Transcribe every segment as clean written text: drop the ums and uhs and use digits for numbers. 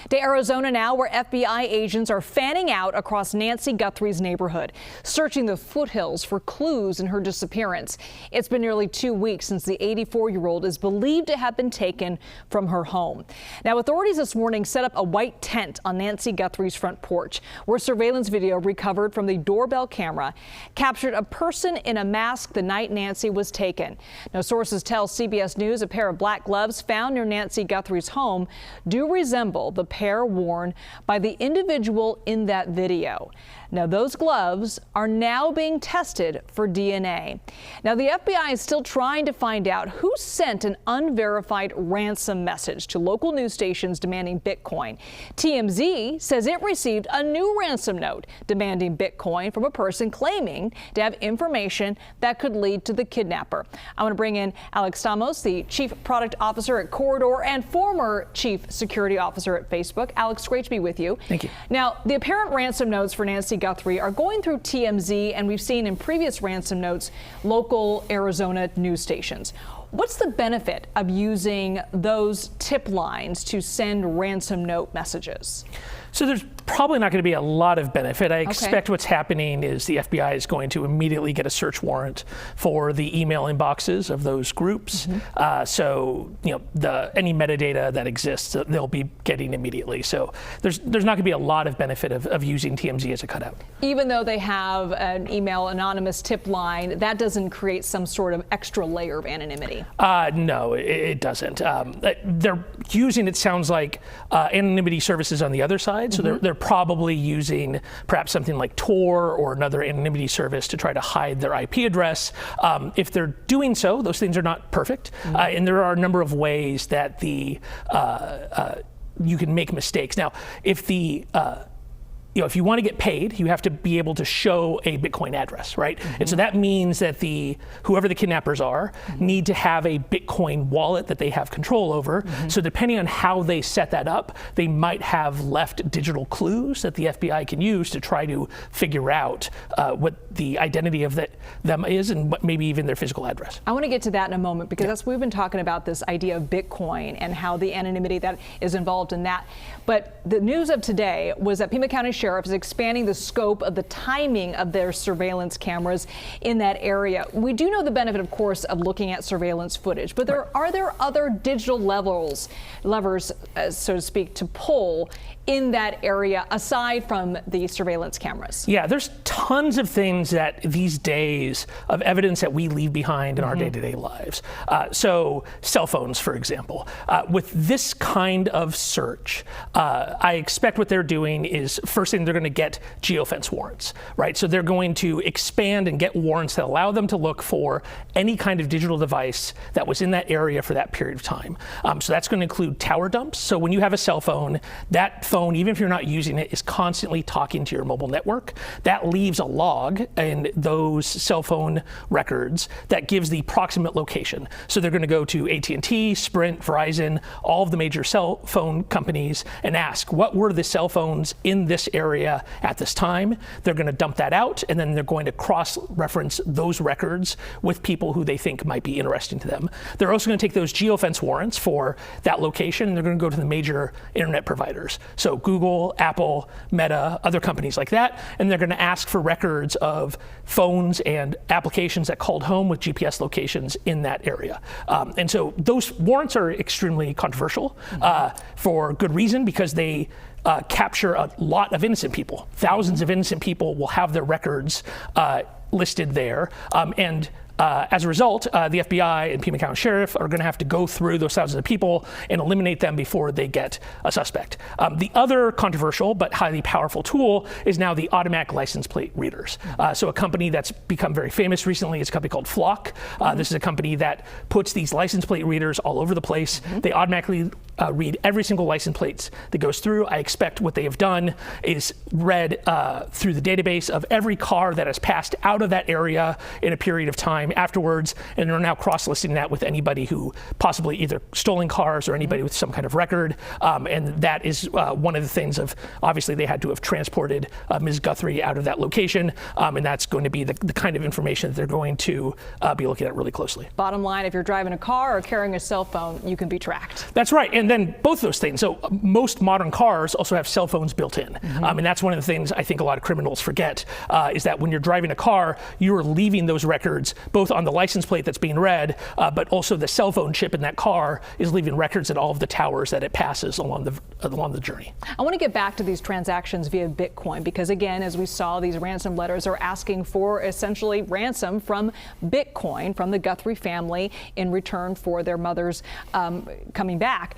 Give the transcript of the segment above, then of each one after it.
To Arizona now, where FBI agents are fanning out across Nancy Guthrie's neighborhood, searching the foothills for clues in her disappearance. It's been nearly 2 weeks since the 84-year-old is believed to have been taken from her home. Now, authorities this morning set up a white tent on Nancy Guthrie's front porch, where surveillance video recovered from the doorbell camera captured a person in a mask the night Nancy was taken. Now, sources tell CBS News a pair of black gloves found near Nancy Guthrie's home do resemble the pair worn by the individual in that video. Now, those gloves are now being tested for DNA. Now, the FBI is still trying to find out who sent an unverified ransom message to local news stations demanding Bitcoin. TMZ says it received a new ransom note demanding Bitcoin from a person claiming to have information that could lead to the kidnapper. I want to bring in Alex Stamos, the Chief Product Officer at Corridor and former Chief Security Officer at Facebook. Alex, great to be with you. Thank you. Now, the apparent ransom notes for Nancy Guthrie are going through TMZ, and we've seen in previous ransom notes local Arizona news stations. What's the benefit of using those tip lines to send ransom note messages? So there's probably not going to be a lot of benefit. I expect what's happening is the FBI is going to immediately get a search warrant for the email inboxes of those groups. So, you know, any metadata that exists, they'll be getting immediately. So there's not going to be a lot of benefit of using TMZ as a cutout. Even though they have an email anonymous tip line, that doesn't create some sort of extra layer of anonymity. No, it doesn't. They're using, it sounds like, anonymity services on the other side. So they're probably using perhaps something like Tor or another anonymity service to try to hide their IP address. If they're doing so, those things are not perfect. And there are a number of ways that you can make mistakes. Now, if if you want to get paid, you have to be able to show a Bitcoin address, right? And so that means that whoever the kidnappers are need to have a Bitcoin wallet that they have control over. So depending on how they set that up, they might have left digital clues that the FBI can use to try to figure out what the identity of them is and what maybe even their physical address. I want to get to that in a moment, because we've been talking about this idea of Bitcoin and how the anonymity that is involved in that. But the news of today was that Pima County Sheriff is expanding the scope of the timing of their surveillance cameras in that area. We do know the benefit, of course, of looking at surveillance footage, but are there other digital levers, so to speak, to pull in that area aside from the surveillance cameras? Yeah, there's tons of things that these days of evidence that we leave behind in our day-to-day lives. So cell phones, for example. With this kind of search, I expect what they're doing is, first thing, they're going to get geofence warrants, right? So they're going to expand and get warrants that allow them to look for any kind of digital device that was in that area for that period of time. So that's going to include tower dumps. So when you have a cell phone, that phone, even if you're not using it, is constantly talking to your mobile network. That leaves a log in those cell phone records that gives the proximate location. So they're going to go to AT&T, Sprint, Verizon, all of the major cell phone companies and ask, what were the cell phones in this area at this time? They're going to dump that out, and then they're going to cross-reference those records with people who they think might be interesting to them. They're also going to take those geofence warrants for that location, and they're going to go to the major internet providers. So Google, Apple, Meta, other companies like that, and they're going to ask for records of phones and applications that called home with GPS locations in that area. And so those warrants are extremely controversial for good reason, because they capture a lot of innocent people. Thousands of innocent people will have their records listed there. As a result, the FBI and Pima County Sheriff are going to have to go through those thousands of people and eliminate them before they get a suspect. The other controversial but highly powerful tool is now the automatic license plate readers. So a company that's become very famous recently is a company called Flock. This is a company that puts these license plate readers all over the place. They automatically read every single license plate that goes through. I expect what they have done is read through the database of every car that has passed out of that area in a period of time afterwards, and are now cross-listing that with anybody who possibly either stolen cars or anybody with some kind of record. And that is one of the things of, obviously they had to have transported Ms. Guthrie out of that location, and that's going to be the kind of information that they're going to be looking at really closely. Bottom line, if you're driving a car or carrying a cell phone, you can be tracked. That's right, and and then both those things. So most modern cars also have cell phones built in. And that's one of the things I think a lot of criminals forget, is that when you're driving a car, you're leaving those records both on the license plate that's being read, but also the cell phone chip in that car is leaving records at all of the towers that it passes along the journey. I want to get back to these transactions via Bitcoin, because again, as we saw, these ransom letters are asking for essentially ransom from Bitcoin, from the Guthrie family, in return for their mother's coming back.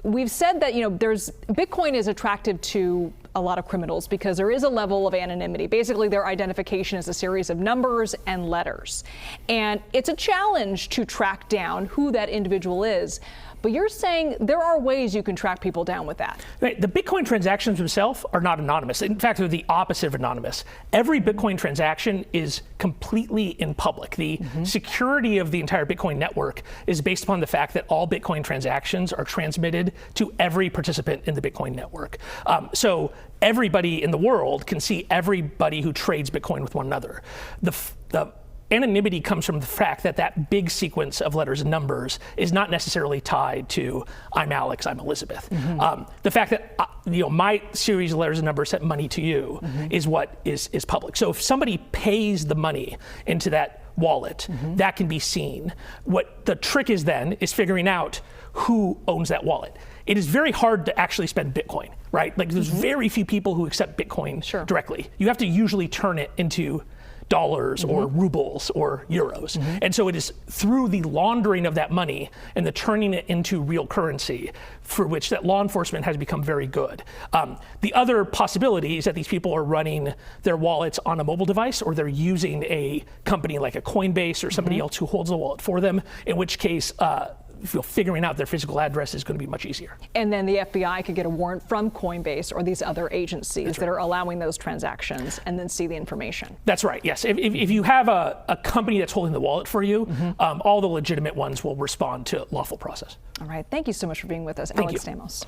We've said that, Bitcoin is attractive to a lot of criminals because there is a level of anonymity. Basically, their identification is a series of numbers and letters. And it's a challenge to track down who that individual is. But you're saying there are ways you can track people down with that. Right. The Bitcoin transactions themselves are not anonymous. In fact, they're the opposite of anonymous. Every Bitcoin transaction is completely in public. The security of the entire Bitcoin network is based upon the fact that all Bitcoin transactions are transmitted to every participant in the Bitcoin network. So everybody in the world can see everybody who trades Bitcoin with one another. The anonymity comes from the fact that that big sequence of letters and numbers is not necessarily tied to I'm Alex, I'm Elizabeth. The fact that my series of letters and numbers sent money to you is what is public. So if somebody pays the money into that wallet, that can be seen. What the trick is then is figuring out who owns that wallet. It is very hard to actually spend Bitcoin, right? Like there's very few people who accept Bitcoin directly. You have to usually turn it into dollars or rubles or euros. And so it is through the laundering of that money and the turning it into real currency for which that law enforcement has become very good. The other possibility is that these people are running their wallets on a mobile device, or they're using a company like a Coinbase or somebody else who holds the wallet for them, in which case figuring out their physical address is going to be much easier. And then the FBI could get a warrant from Coinbase or these other agencies that are allowing those transactions and then see the information. That's right, yes. If you have a company that's holding the wallet for you, all the legitimate ones will respond to lawful process. All right, thank you so much for being with us, Thank Alex you. Stamos.